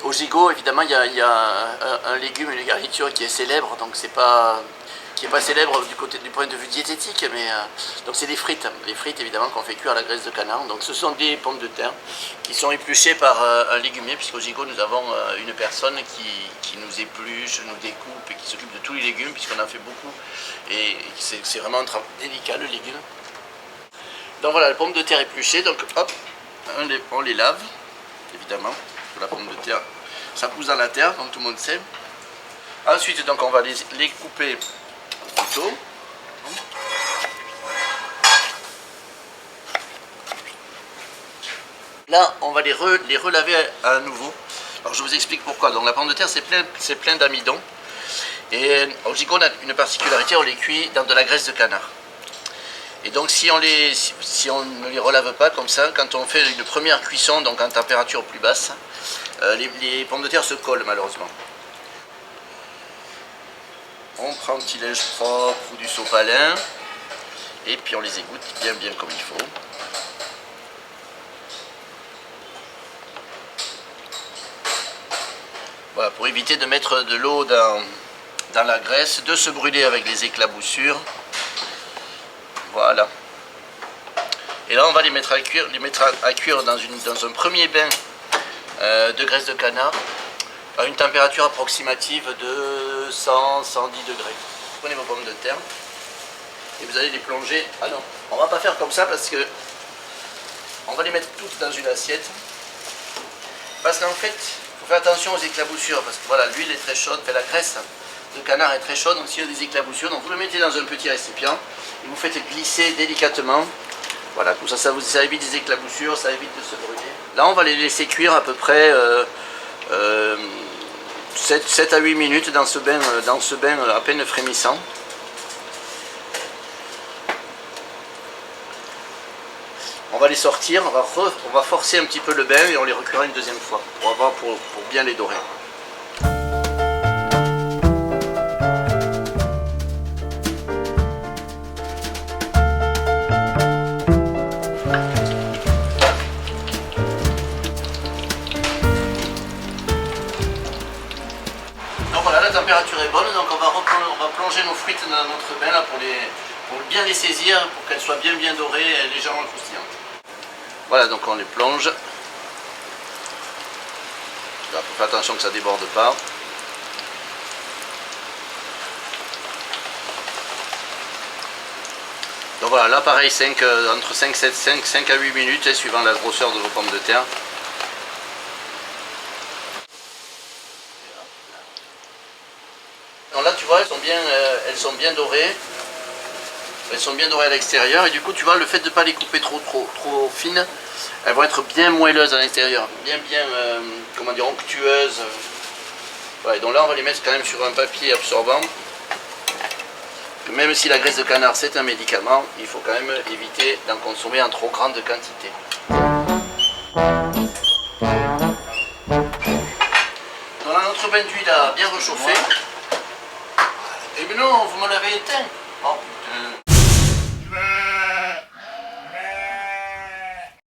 Au gigot, évidemment, il y a un légume, une garniture qui est célèbre, donc qui n'est pas célèbre du point de vue diététique, mais donc c'est les frites. Les frites, évidemment, qu'on fait cuire à la graisse de canard. Donc ce sont des pommes de terre qui sont épluchées par un légumier, puisqu'au gigot, nous avons une personne qui nous épluche, nous découpe et qui s'occupe de tous les légumes, puisqu'on en fait beaucoup. Et c'est vraiment un travail délicat, le légume. Donc voilà, les pommes de terre épluchées, donc hop, on les lave, évidemment. La pomme de terre, ça pousse dans la terre, comme tout le monde sait. Ensuite, donc, on va les couper au couteau. Là, on va les relaver à nouveau. Alors, je vous explique pourquoi. Donc, la pomme de terre, c'est plein d'amidon. Et au gigot, on a une particularité, on les cuit dans de la graisse de canard. Et donc si on ne les relave pas comme ça, quand on fait une première cuisson, donc en température plus basse, les pommes de terre se collent malheureusement. On prend un petit linge propre ou du sopalin, et puis on les égoutte bien comme il faut. Voilà, pour éviter de mettre de l'eau dans la graisse, de se brûler avec les éclaboussures. Voilà. Et là, on va les mettre à cuire dans un premier bain de graisse de canard à une température approximative de 100-110 degrés. Vous prenez vos pommes de terre et vous allez les plonger. Ah non, on va pas faire comme ça parce que on va les mettre toutes dans une assiette. Parce qu'en fait, il faut faire attention aux éclaboussures parce que voilà, l'huile est très chaude, la graisse de canard est très chaude, donc s'il y a des éclaboussures, donc vous le mettez dans un petit récipient et vous faites glisser délicatement. Voilà, comme ça évite des éclaboussures, ça évite de se brûler. Là, on va les laisser cuire à peu près 7 à 8 minutes dans ce bain à peine frémissant. On va les sortir, on va forcer un petit peu le bain et on les recuira une deuxième fois pour bien les dorer. La température est bonne, donc on va plonger nos frites dans notre bain là, pour bien les saisir, pour qu'elles soient bien dorées et légèrement croustillantes. Voilà, donc on les plonge. Il faut faire attention que ça ne déborde pas. Donc voilà, là pareil, entre 5 à 8 minutes, suivant la grosseur de vos pommes de terre. Donc là tu vois, elles sont bien dorées. Elles sont bien dorées à l'extérieur et du coup tu vois, le fait de ne pas les couper trop fines, elles vont être bien moelleuses à l'intérieur, comment dire, onctueuses. Ouais, donc là on va les mettre quand même sur un papier absorbant. Même si la graisse de canard c'est un médicament, il faut quand même éviter d'en consommer en trop grande quantité. Donc là notre bain d'huile a bien réchauffé. Et maintenant vous me l'avez éteint.